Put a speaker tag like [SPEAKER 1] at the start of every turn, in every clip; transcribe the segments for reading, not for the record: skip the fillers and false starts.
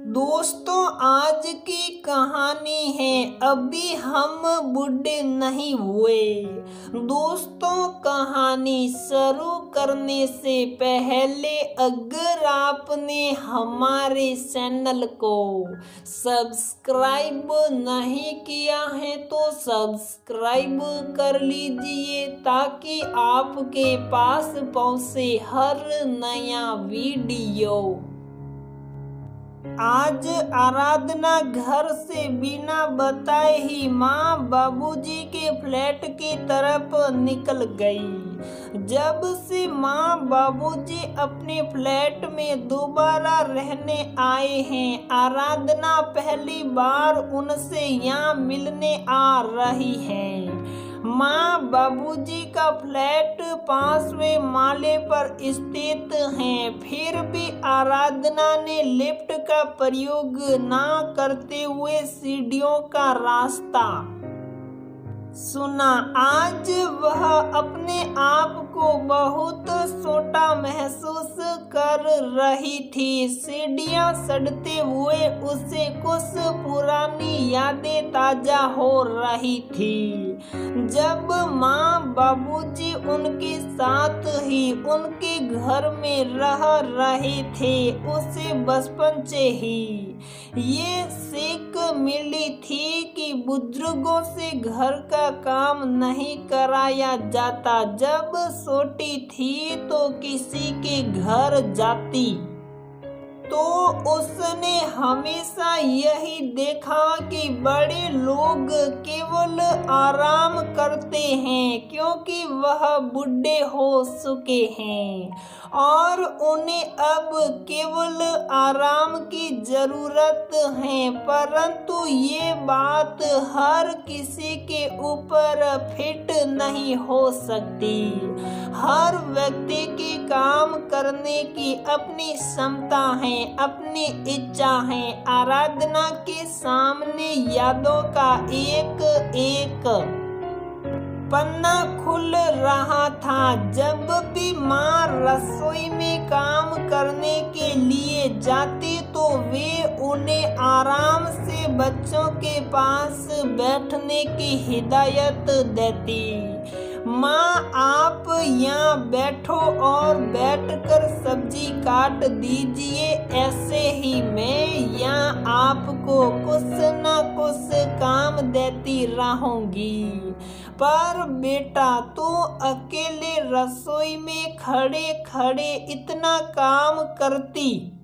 [SPEAKER 1] दोस्तों, आज की कहानी है अभी हम बूढ़े नहीं हुए। दोस्तों, कहानी शुरू करने से पहले अगर आपने हमारे चैनल को सब्सक्राइब नहीं किया है तो सब्सक्राइब कर लीजिए ताकि आपके पास पहुंचे हर नया वीडियो। आज आराधना घर से बिना बताए ही माँ बाबूजी के फ्लैट की तरफ निकल गई। जब से माँ बाबूजी अपने फ्लैट में दोबारा रहने आए हैं, आराधना पहली बार उनसे यहाँ मिलने आ रही है। माँ बाबूजी का फ्लैट 5वें माले पर स्थित है, फिर भी आराधना ने लिफ्ट का प्रयोग ना करते हुए सीढ़ियों का रास्ता सुना। आज वह अपने आप को बहुत छोटा महसूस कर रही थी। सीढ़ियां चढ़ते हुए उसे कुछ पुरानी यादें ताजा हो रही थी। जब माँ बाबूजी उनके साथ ही उनके घर में रह रहे थे, उसे बचपन से ही ये सीख मिली थी कि बुजुर्गों से घर का काम नहीं कराया जाता। जब छोटी थी तो किसी के घर जाती तो उसने हमेशा यही देखा कि बड़े लोग केवल आराम करते हैं क्योंकि वह बूढ़े हो चुके हैं और उन्हें अब केवल आराम की जरूरत है। परंतु ये बात हर किसी के ऊपर फिट नहीं हो सकती। हर व्यक्ति की काम करने की अपनी क्षमता है, अपनी इच्छा है। आराधना के सामने यादों का एक एक पन्ना खुल रहा था। जब भी माँ रसोई में काम करने के लिए जाती तो वे उन्हें आराम से बच्चों के पास बैठने की हिदायत देती। माँ, आप यहाँ बैठो और बैठकर सब्जी काट दीजिए, ऐसे ही मैं यहाँ आपको कुछ न कुछ काम देती रहूंगी। पर बेटा, तू अकेले रसोई में खड़े खड़े इतना काम करती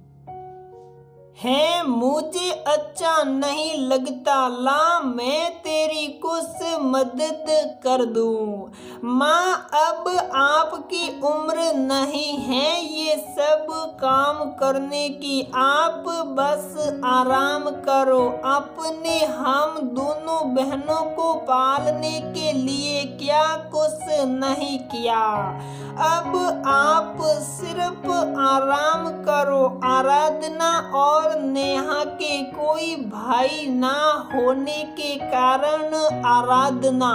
[SPEAKER 1] है, मुझे अच्छा नहीं लगता। ला, मैं तेरी कुछ मदद कर दूं। माँ, अब आपकी उम्र नहीं है ये सब काम करने की, आप बस आराम करो। आपने हम दोनों बहनों को पालने के लिए क्या कुछ नहीं किया, अब आप सिर्फ आराम करो। आराधना और नेहा के कोई भाई ना होने के कारण आराधना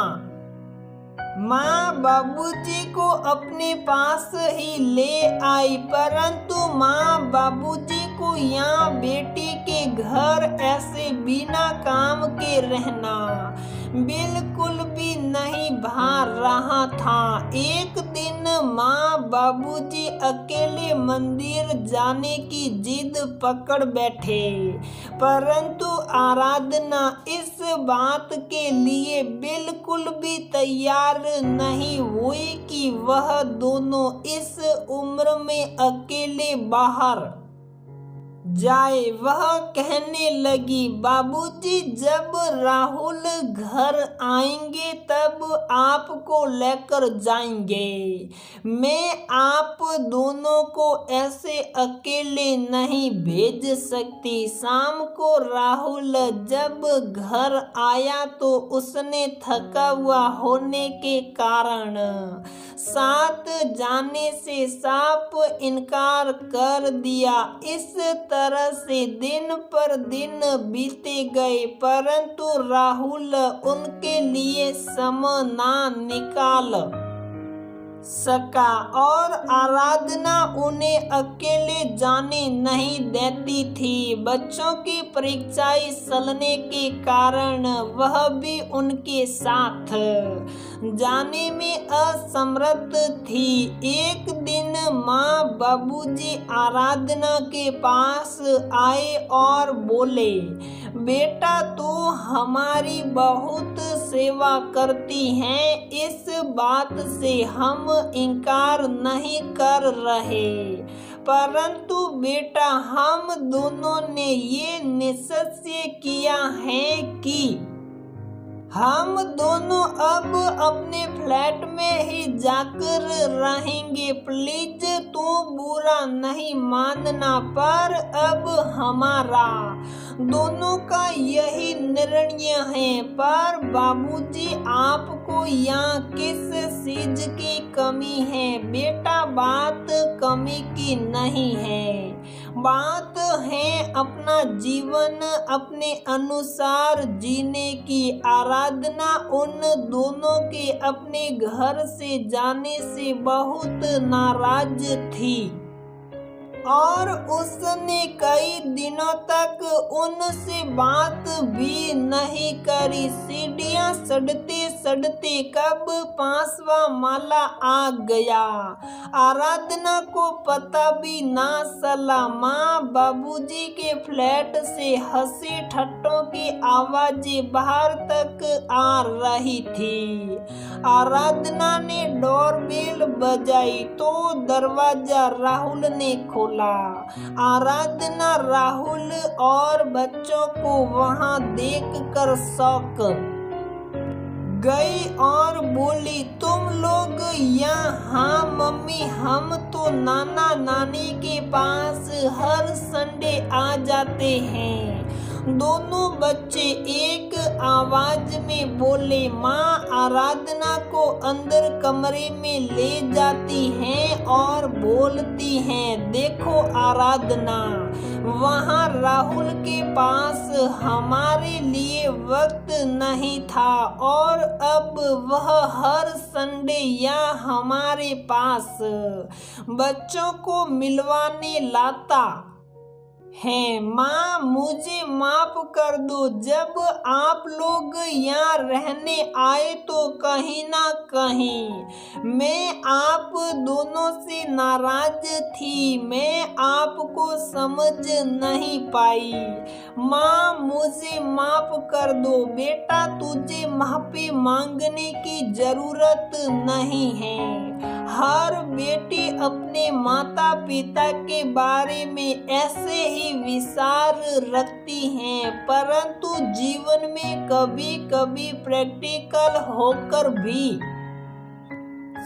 [SPEAKER 1] माँ बाबूजी को अपने पास ही ले आई। परंतु माँ बाबूजी को यहाँ बेटी के घर ऐसे बिना काम के रहना बिल्कुल भी नहीं भा रहा था। एक दिन माँ बाबूजी अकेले मंदिर जाने की जिद पकड़ बैठे, परंतु आराधना इस बात के लिए बिल्कुल भी तैयार नहीं हुई कि वह दोनों इस उम्र में अकेले बाहर जाए। वह कहने लगी, बाबूजी, जब राहुल घर आएंगे तब आपको लेकर जाएंगे। मैं आप दोनों को ऐसे अकेले नहीं भेज सकती। शाम को राहुल जब घर आया तो उसने थका हुआ होने के कारण साथ जाने से साफ इनकार कर दिया। इस तरह से दिन पर दिन बीते गए, परंतु राहुल उनके लिए समय ना निकाल सका और आराधना उन्हें अकेले जाने नहीं देती थी। बच्चों की परीक्षाएं चलने के कारण वह भी उनके साथ जाने में असमर्थ थी। एक दिन माँ बाबूजी आराधना के पास आए और बोले, बेटा तू हमारी बहुत सेवा करती है, इस बात से हम इनकार नहीं कर रहे, परंतु बेटा हम दोनों ने ये निश्चय किया है कि हम दोनों अब अपने फ्लैट में ही जाकर रहेंगे। प्लीज तू बुरा नहीं मानना, पर अब हमारा दोनों का यही निर्णय है। पर बाबूजी आपको यहाँ किस चीज की कमी है? बेटा बात कमी की नहीं है, बात है अपना जीवन अपने अनुसार जीने की। आराधना उन दोनों के अपने घर से जाने से बहुत नाराज थी और उसने कई दिनों तक उनसे बात भी नहीं करी। सीढ़ियां चढ़ते चढ़ते कब 5वां माला आ गया, आराधना को पता भी ना चला। माँ बाबूजी के फ्लैट से हंसी ठट्टों की आवाजें बाहर तक आ रही थी। आराधना ने डोरबेल बजाई तो दरवाजा राहुल ने खोला। आराधना राहुल और बच्चों को वहां देखकर शौक गई और बोली, तुम लोग यहाँ? हाँ मम्मी, हम तो नाना नानी के पास हर संडे आ जाते हैं। दोनों बच्चे एक आवाज में बोले। माँ आराधना को अंदर कमरे में ले जाती हैं और बोलती हैं, देखो आराधना, वहाँ राहुल के पास हमारे लिए वक्त नहीं था और अब वह हर संडे यहाँ हमारे पास बच्चों को मिलवाने लाता है। माँ मुझे माफ कर दो, जब आप लोग यहाँ रहने आए तो कहीं ना कहीं मैं आप दोनों से नाराज थी, मैं आपको समझ नहीं पाई। माँ मुझे माफ कर दो। बेटा तुझे माफी मांगने की जरूरत नहीं है। हर बेटी अपने माता पिता के बारे में ऐसे ही विचार रखती हैं, परंतु जीवन में कभी कभी प्रैक्टिकल होकर भी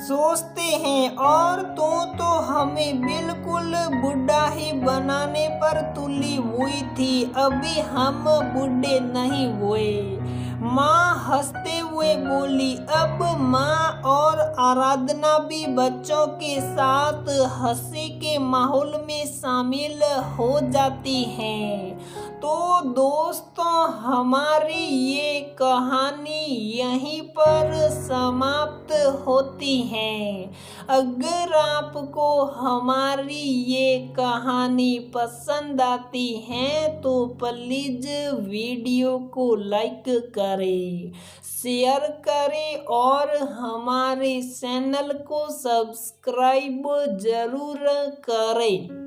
[SPEAKER 1] सोचते हैं। और तो हमें बिल्कुल बुढ़ा ही बनाने पर तुली हुई थी, अभी हम बूढ़े नहीं हुए। माँ हंसते हुए बोली। अब माँ और आराधना भी बच्चों के साथ हंसी के माहौल में शामिल हो जाती हैं। तो दोस्तों हमारी ये कहानी यहीं पर समाप्त होती है। अगर आपको हमारी ये कहानी पसंद आती है तो प्लीज वीडियो को लाइक करें, शेयर करें और हमारे चैनल को सब्सक्राइब जरूर करें।